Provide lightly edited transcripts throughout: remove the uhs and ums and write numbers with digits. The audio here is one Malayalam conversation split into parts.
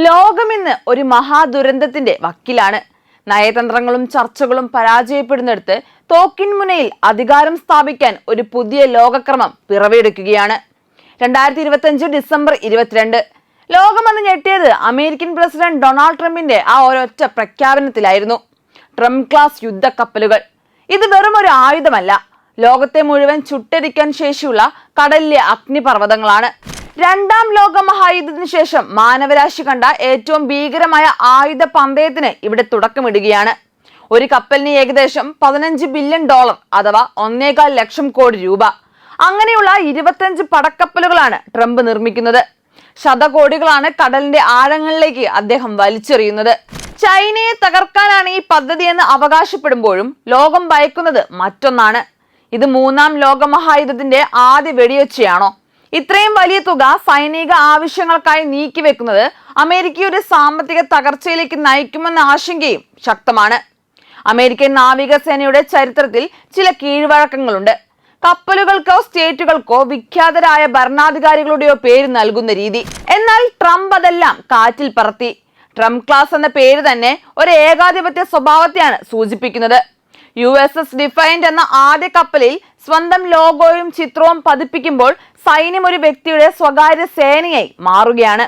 ലോകമിന്ന് ഒരു മഹാദുരന്തത്തിന്റെ വക്കിലാണ്. നയതന്ത്രങ്ങളും ചർച്ചകളും പരാജയപ്പെടുന്നിടത്ത് തോക്കിൻ മുനയിൽ അധികാരം സ്ഥാപിക്കാൻ ഒരു പുതിയ ലോകക്രമം പിറവിയെടുക്കുകയാണ്. 2025 ഡിസംബർ 22 ലോകമന്ന് ഞെട്ടിയത് അമേരിക്കൻ പ്രസിഡന്റ് ഡൊണാൾഡ് ട്രംപിന്റെ ആ ഒരൊറ്റ പ്രഖ്യാപനത്തിലായിരുന്നു. Trump class യുദ്ധക്കപ്പലുകൾ. ഇത് വെറും ഒരു ആയുധമല്ല, ലോകത്തെ മുഴുവൻ ചുട്ടരിക്കാൻ ശേഷിയുള്ള കടലിലെ അഗ്നിപർവ്വതങ്ങളാണ്. രണ്ടാം ലോക മഹായുദ്ധത്തിന് ശേഷം മാനവരാശി കണ്ട ഏറ്റവും ഭീകരമായ ആയുധ പന്തയത്തിന് ഇവിടെ തുടക്കമിടുകയാണ്. ഒരു കപ്പലിന് ഏകദേശം $15 ബില്യൺ അഥവാ 1.25 ലക്ഷം കോടി രൂപ. അങ്ങനെയുള്ള 25 പടക്കപ്പലുകളാണ് ട്രംപ് നിർമ്മിക്കുന്നത്. ശതകോടികളാണ് കടലിന്റെ ആഴങ്ങളിലേക്ക് അദ്ദേഹം വലിച്ചെറിയുന്നത്. ചൈനയെ തകർക്കാനാണ് ഈ പദ്ധതി എന്ന് അവകാശപ്പെടുമ്പോഴും ലോകം ഭയക്കുന്നത് മറ്റൊന്നാണ്. ഇത് മൂന്നാം ലോക മഹായുദ്ധത്തിന്റെ ആദ്യ വെടിയൊച്ചയാണോ? ഇത്രയും വലിയ തുക സൈനിക ആവശ്യങ്ങൾക്കായി നീക്കിവെക്കുന്നത് അമേരിക്കയുടെ സാമ്പത്തിക തകർച്ചയിലേക്ക് നയിക്കുമെന്ന ആശങ്കയും ശക്തമാണ്. അമേരിക്കൻ നാവികസേനയുടെ ചരിത്രത്തിൽ ചില കീഴ്വഴക്കങ്ങളുണ്ട്. കപ്പലുകൾക്കോ സ്റ്റേറ്റുകൾക്കോ വിഖ്യാതരായ ഭരണാധികാരികളുടെയോ പേര് നൽകുന്ന രീതി. എന്നാൽ ട്രംപ് അതെല്ലാം കാറ്റിൽ പറത്തി. ട്രംപ് ക്ലാസ് എന്ന പേര് തന്നെ ഒരു ഏകാധിപത്യ സ്വഭാവത്തെയാണ് സൂചിപ്പിക്കുന്നത്. USS ഡിഫൈൻഡ് എന്ന ആദ്യ കപ്പലിൽ സ്വന്തം ലോഗോയും ചിത്രവും പതിപ്പിക്കുമ്പോൾ സൈന്യം ഒരു വ്യക്തിയുടെ സ്വകാര്യ സേനയായി മാറുകയാണ്.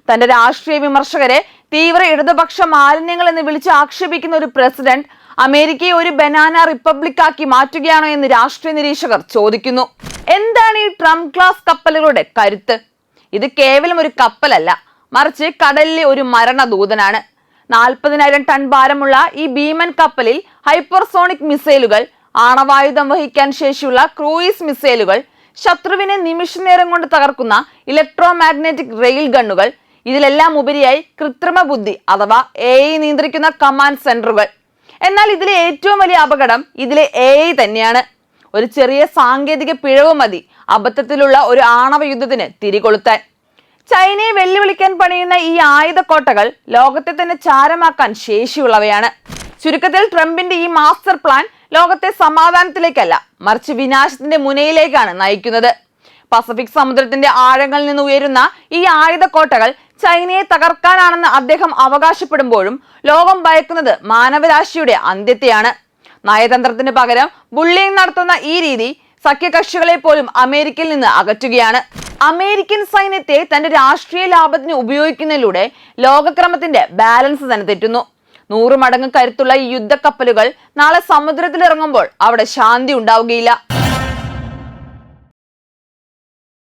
തന്റെ രാഷ്ട്രീയ വിമർശകരെ തീവ്ര ഇടതുപക്ഷ മാലിന്യങ്ങൾ എന്ന് വിളിച്ച് ആക്ഷേപിക്കുന്ന ഒരു പ്രസിഡന്റ് അമേരിക്കയെ ഒരു ബനാന റിപ്പബ്ലിക് ആക്കി മാറ്റുകയാണോ എന്ന് രാഷ്ട്രീയ നിരീക്ഷകർ ചോദിക്കുന്നു. എന്താണ് ഈ ട്രംപ് ക്ലാസ് കപ്പലുകളുടെ കരുത്ത്? ഇത് കേവലം ഒരു കപ്പലല്ല, മറിച്ച് കടലിലെ ഒരു മരണദൂതനാണ്. 40,000 ടൺ ഭാരമുള്ള ഈ ഭീമൻ കപ്പലിൽ ഹൈപ്പർസോണിക് മിസൈലുകൾ, ആണവായുധം വഹിക്കാൻ ശേഷിയുള്ള ക്രൂയിസ് മിസൈലുകൾ, ശത്രുവിനെ നിമിഷനേരം കൊണ്ട് തകർക്കുന്ന ഇലക്ട്രോ മാഗ്നറ്റിക് റെയിൽ ഗണ്ണുകൾ, ഇതിലെല്ലാം ഉപരിയായി കൃത്രിമ ബുദ്ധി അഥവാ AI നിയന്ത്രിക്കുന്ന കമാൻഡ് സെന്ററുകൾ. എന്നാൽ ഇതിലെ ഏറ്റവും വലിയ അപകടം ഇതിലെ AI തന്നെയാണ്. ഒരു ചെറിയ സാങ്കേതിക പിഴവ് മതി അബദ്ധത്തിലുള്ള ഒരു ആണവ യുദ്ധത്തിന് തിരികൊളുത്താൻ. ചൈനയെ വെല്ലുവിളിക്കാൻ പണിയുന്ന ഈ ആയുധക്കോട്ടകൾ ലോകത്തെ തന്നെ ചാരമാക്കാൻ ശേഷിയുള്ളവയാണ്. ചുരുക്കത്തിൽ ട്രംപിന്റെ ഈ മാസ്റ്റർ പ്ലാൻ ലോകത്തെ സമാധാനത്തിലേക്കല്ല, മറിച്ച് വിനാശത്തിന്റെ മുനയിലേക്കാണ് നയിക്കുന്നത്. പസഫിക് സമുദ്രത്തിന്റെ ആഴങ്ങളിൽ നിന്ന് ഉയരുന്ന ഈ ആയുധക്കോട്ടകൾ ചൈനയെ തകർക്കാനാണെന്ന് അദ്ദേഹം അവകാശപ്പെടുമ്പോഴും ലോകം ഭയക്കുന്നത് മാനവരാശിയുടെ അന്ത്യത്തെയാണ്. നയതന്ത്രത്തിന് പകരം ബുള്ളിങ് നടത്തുന്ന ഈ രീതി സഖ്യകക്ഷികളെ പോലും അമേരിക്കയിൽ നിന്ന് അകറ്റുകയാണ്. അമേരിക്കൻ സൈന്യത്തെ തന്റെ രാഷ്ട്രീയ ലാഭത്തിന് ഉപയോഗിക്കുന്നതിലൂടെ ലോകക്രമത്തിന്റെ ബാലൻസ് തന്നെ തെറ്റുന്നു. 100 മടങ്ങ് കരുത്തുള്ള ഈ യുദ്ധക്കപ്പലുകൾ നാളെ സമുദ്രത്തിലിറങ്ങുമ്പോൾ അവിടെ ശാന്തി ഉണ്ടാവുകയില്ല.